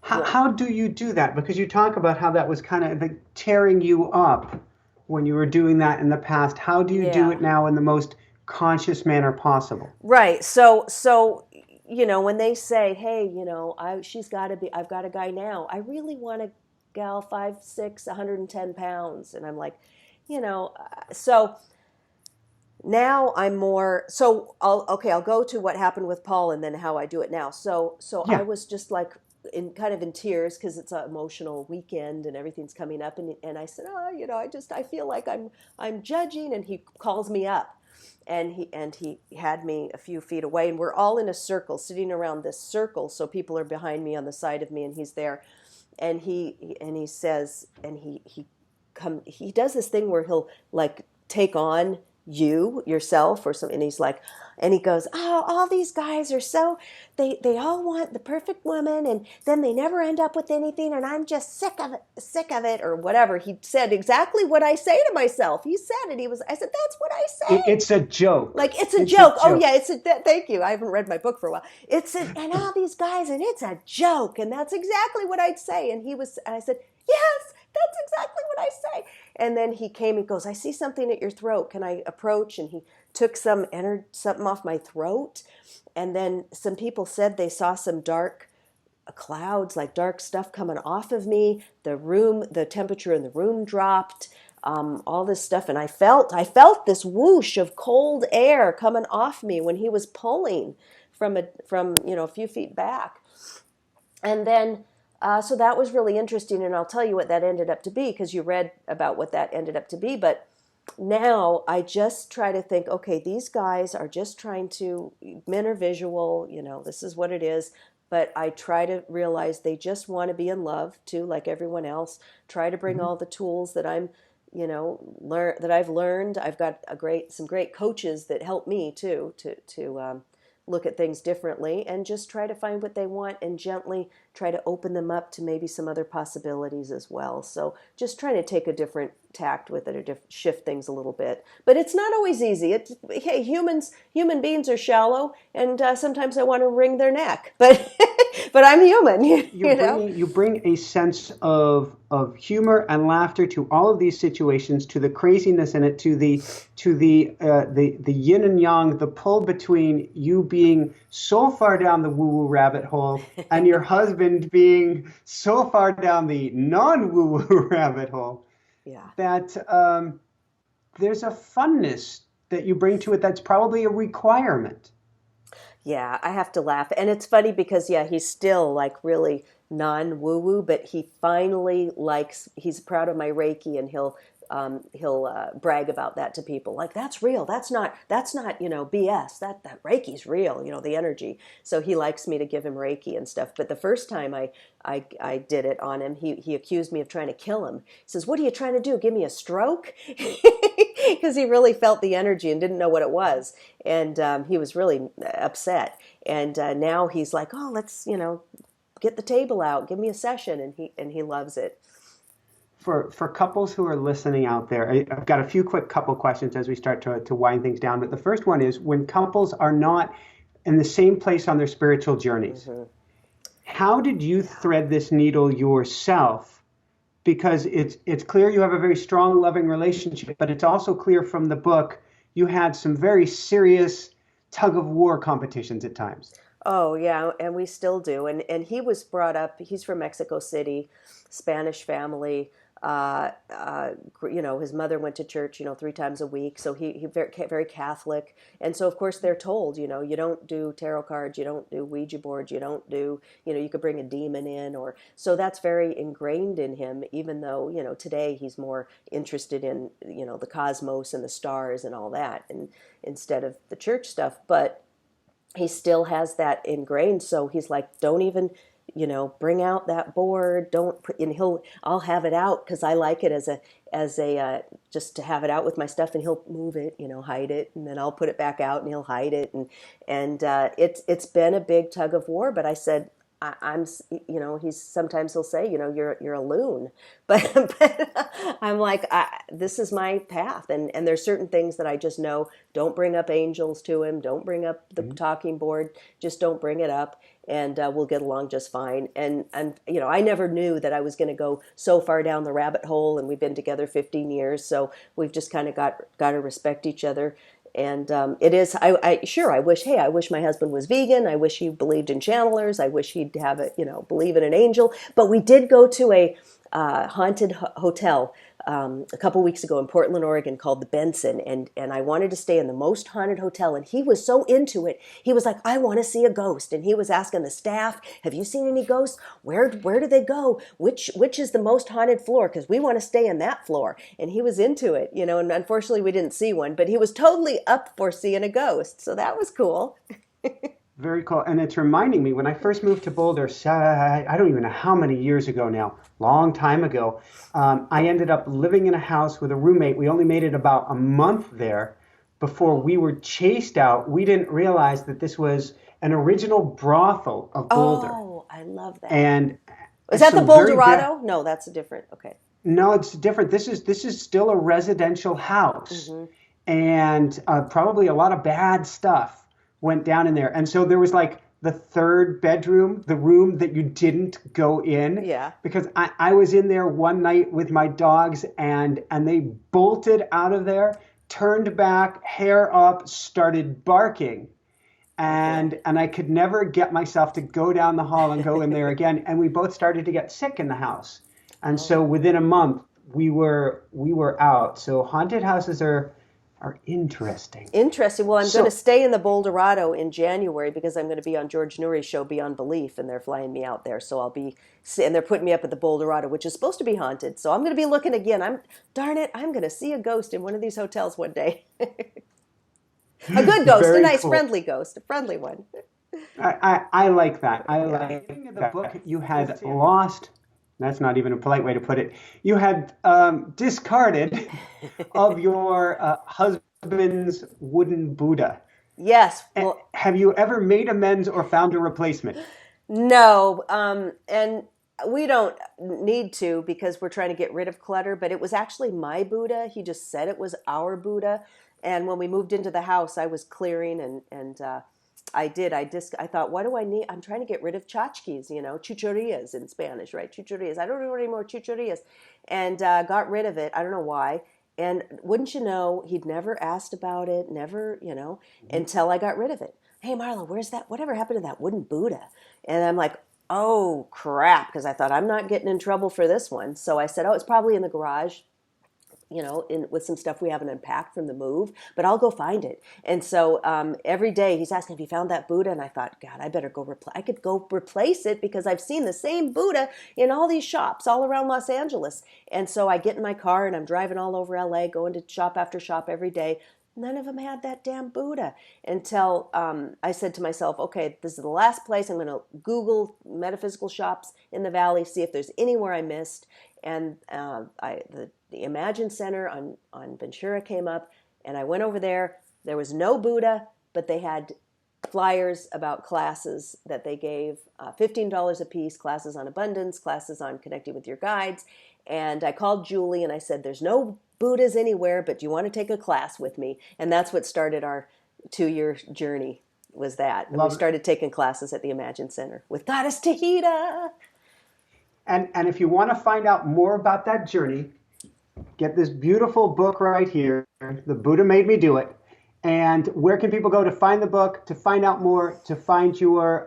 How do you do that? Because you talk about how that was kind of like tearing you up when you were doing that in the past. How do you do Yeah. it now in the most conscious manner possible? Right. So when they say, "Hey, she's got to be. I've got a guy now. I really want a gal 5'6", 110 pounds," and I'm like, so now I'm more. So I'll go to what happened with Paul and then how I do it now. So I Yeah. was just like in tears because it's an emotional weekend and everything's coming up, and I said, "Oh, I feel like I'm judging," and he calls me up, and he had me a few feet away, and we're all in a circle sitting around this circle, so people are behind me on the side of me, and he's there, and he says, and he does this thing where he'll like take on yourself or something, and he's like, and he goes, "Oh, all these guys are so, they all want the perfect woman, and then they never end up with anything, and I'm just sick of it," or whatever. He said exactly what I say to myself. He said it. I said, "That's what I say." It's a joke. Like, it's a It's a joke. Oh joke. yeah, thank you. I haven't read my book for a while. And all these guys, and it's a joke, and that's exactly what I'd say. And I said, "Yes, that's exactly what I say." And then he came and goes, "I see something at your throat. Can I approach?" And he took something off my throat. And then some people said they saw some dark clouds, like dark stuff coming off of me. The temperature in the room dropped. All this stuff, and I felt this whoosh of cold air coming off me when he was pulling from a few feet back, and then so that was really interesting, and I'll tell you what that ended up to be because you read about what that ended up to be, but. Now I just try to think, okay, these guys are just trying to, men are visual, this is what it is. But I try to realize they just want to be in love too, like everyone else. Try to bring Mhm. all the tools that that I've learned. I've got some great coaches that help me too to look at things differently, and just try to find what they want and gently try to open them up to maybe some other possibilities as well. So just trying to take a different tact with it, or shift things a little bit. But it's not always easy. Hey, human beings are shallow, and sometimes I want to wring their neck, but but I'm human, You bring a sense of humor and laughter to all of these situations, to the craziness in it, to the yin and yang, the pull between you being so far down the woo woo rabbit hole and your husband being so far down the non woo woo rabbit hole Yeah. that there's a funness that you bring to it that's probably a requirement. Yeah, I have to laugh. And it's funny because, yeah, he's still like really non woo woo, but he finally he's proud of my Reiki, and he'll brag about that to people. Like, that's real. That's not, BS. That Reiki's real, the energy. So he likes me to give him Reiki and stuff. But the first time I did it on him, he accused me of trying to kill him. He says, "What are you trying to do? Give me a stroke?" Because he really felt the energy and didn't know what it was, and he was really upset. And now he's like, "Oh, let's get the table out, give me a session," and he loves it. For couples who are listening out there, I've got a few quick couple questions as we start to wind things down. But the first one is, when couples are not in the same place on their spiritual journeys, Hmm. how did you Yeah. thread this needle yourself? Because it's clear you have a very strong, loving relationship, but it's also clear from the book you had some very serious tug of war competitions at times. Oh yeah, and we still do. And he was brought up. He's from Mexico City, Spanish family. His mother went to church, 3 times a week. So he very Catholic. And so of course they're told, you don't do tarot cards, you don't do Ouija boards, you don't do, you could bring a demon in, or so that's very ingrained in him. Even though today he's more interested in the cosmos and the stars and all that, and instead of the church stuff, but he still has that ingrained. So he's like, "Don't even, bring out that board. Don't put," and I'll have it out because I like it as a just to have it out with my stuff, and he'll move it, hide it, and then I'll put it back out, and he'll hide it, and it's been a big tug of war. But I said, I'm, sometimes he'll say, you're a loon, but I'm like, this is my path. And there's certain things that I just know, don't bring up angels to him. Don't bring up the talking board. Just don't bring it up. And we'll get along just fine. And I never knew that I was going to go so far down the rabbit hole, and we've been together 15 years. So we've just kind of got to respect each other. And it is, I wish my husband was vegan. I wish he believed in channelers. I wish he'd have believe in an angel. But we did go to a haunted hotel a couple weeks ago in Portland, Oregon, called the Benson. And I wanted to stay in the most haunted hotel. And he was so into it. He was like, I want to see a ghost. And he was asking the staff, have you seen any ghosts? Where do they go? Which is the most haunted floor? Because we want to stay in that floor. And he was into it, and unfortunately we didn't see one, but he was totally up for seeing a ghost. So that was cool. Very cool. And it's reminding me, when I first moved to Boulder, I don't even know how many years ago now, long time ago, I ended up living in a house with a roommate. We only made it about a month there before we were chased out. We didn't realize that this was an original brothel of Boulder. Oh, I love that. And is that the Boulderado? No, that's a different. Okay. No, it's different. This is still a residential house, and probably a lot of bad stuff went down in there. And so there was like the third bedroom, the room that you didn't go in. Yeah. Because I was in there one night with my dogs, and they bolted out of there, turned back, hair up, started barking. And I could never get myself to go down the hall and go in there again. And we both started to get sick in the house. And so within a month we were out. So haunted houses are interesting. Interesting. Well, I'm going to stay in the Boulderado in January because I'm going to be on George Noory's show Beyond Belief, and they're flying me out there. So and they're putting me up at the Boulderado, which is supposed to be haunted. So I'm going to be looking again. Darn it, I'm going to see a ghost in one of these hotels one day. A good ghost, a nice, friendly ghost, a friendly one. I like that. I like the book you had lost. That's not even a polite way to put it. You had discarded of your husband's wooden Buddha. Yes. Well, have you ever made amends or found a replacement? No. And we don't need to because we're trying to get rid of clutter. But it was actually my Buddha. He just said it was our Buddha. And when we moved into the house, I was clearing and I thought, what do I need? I'm trying to get rid of tchotchkes, chuchorias in Spanish, right? Chuchorias. I don't know any more chuchorias. And got rid of it. I don't know why. And wouldn't you know, he'd never asked about it, never, until I got rid of it. Hey, Marla, where's that? Whatever happened to that wooden Buddha? And I'm like, oh, crap, because I thought I'm not getting in trouble for this one. So I said, it's probably in the garage. With some stuff we haven't unpacked from the move, but I'll go find it. And so every day he's asking, have you found that Buddha? And I thought, God, I better go I could go replace it because I've seen the same Buddha in all these shops all around Los Angeles. And so I get in my car and I'm driving all over LA, going to shop after shop every day. None of them had that damn Buddha until I said to myself, okay, this is the last place. I'm going to Google metaphysical shops in the Valley, see if there's anywhere I missed. And the Imagine Center on Ventura came up, and I went over there. There was no Buddha, but they had flyers about classes that they gave, $15 a piece, classes on abundance, classes on connecting with your guides. And I called Julie and I said, there's no Buddhas anywhere, but do you want to take a class with me? And that's what started our 2-year journey, was that. And we started taking classes at the Imagine Center with Goddess Tahita. And if you want to find out more about that journey, get this beautiful book right here, The Buddha Made Me Do It. And where can people go to find the book, to find out more, to find your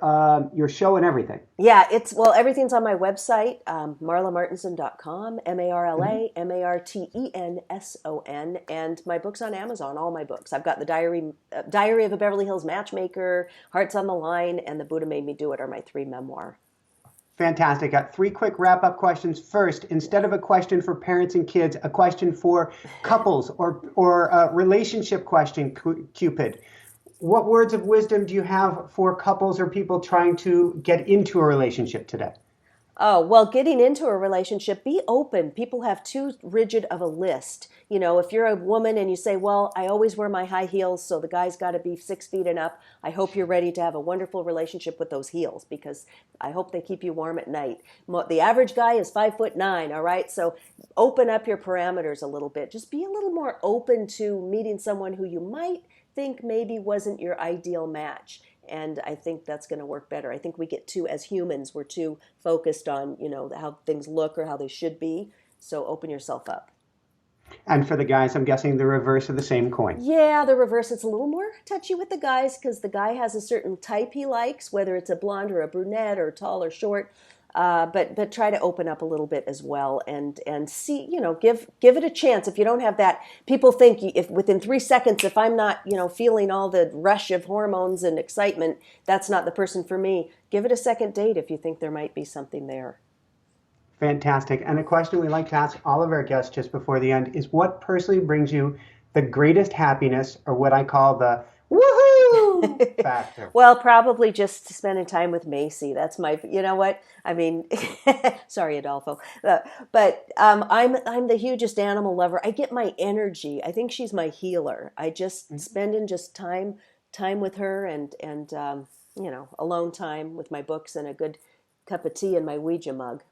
show and everything? Yeah, everything's on my website, marlamartenson.com, MarlaMartenson, and my book's on Amazon, all my books. I've got the Diary of a Beverly Hills Matchmaker, Hearts on the Line, and The Buddha Made Me Do It are my 3 memoirs. Fantastic. Got 3 quick wrap-up questions. First, instead of a question for parents and kids, a question for couples or a relationship question, Cupid. What words of wisdom do you have for couples or people trying to get into a relationship today? Oh, well, getting into a relationship, be open. People have too rigid of a list. You know, if you're a woman and you say, well, I always wear my high heels, so the guy's got to be 6 feet and up, I hope you're ready to have a wonderful relationship with those heels because I hope they keep you warm at night. The average guy is 5'9", all right? So open up your parameters a little bit. Just be a little more open to meeting someone who you might think maybe wasn't your ideal match. And I think that's going to work better. I think we get too, as humans, we're too focused on, how things look or how they should be. So open yourself up. And for the guys, I'm guessing the reverse of the same coin. Yeah, the reverse. It's a little more touchy with the guys because the guy has a certain type he likes, whether it's a blonde or a brunette or tall or short. But try to open up a little bit as well and see, give it a chance. If you don't have that, people think if within 3 seconds, if I'm not, feeling all the rush of hormones and excitement, that's not the person for me. Give it a second date if you think there might be something there. Fantastic. And a question we like to ask all of our guests just before the end is what personally brings you the greatest happiness, or what I call the woohoo factor? Well, probably just spending time with Maisie. That's my, you know what? I mean, sorry, Adolfo. But I'm the hugest animal lover. I get my energy. I think she's my healer. I just spending just time with her and alone time with my books and a good cup of tea in my Ouija mug.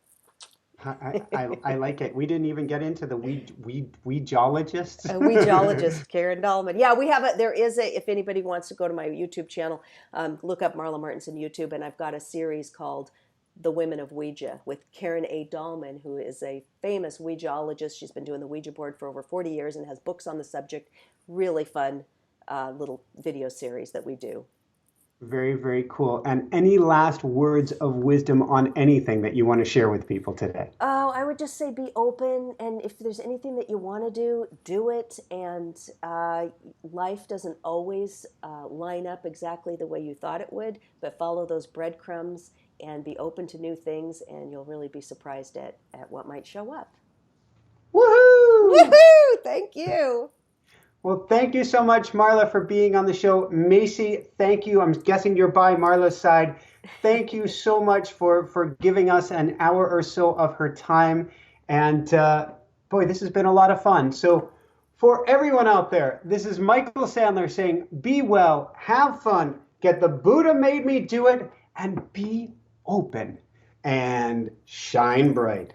I like it. We didn't even get into the weegeologists. Weegeologist, Karen Dahlman. Yeah, if anybody wants to go to my YouTube channel, look up Marla Martenson YouTube, and I've got a series called The Women of Ouija with Karen A. Dahlman, who is a famous weegeologist. She's been doing the Ouija board for over 40 years and has books on the subject. Really fun little video series that we do. Very, very cool. And any last words of wisdom on anything that you want to share with people today? Oh, I would just say be open. And if there's anything that you want to do it. And life doesn't always line up exactly the way you thought it would, but follow those breadcrumbs and be open to new things. And you'll really be surprised at what might show up. Woohoo! Woohoo! Thank you. Well, thank you so much, Marla, for being on the show. Maisie, thank you. I'm guessing you're by Marla's side. Thank you so much for giving us an hour or so of her time. And boy, this has been a lot of fun. So for everyone out there, this is Michael Sandler saying, be well, have fun, get the Buddha made me do it, and be open and shine bright.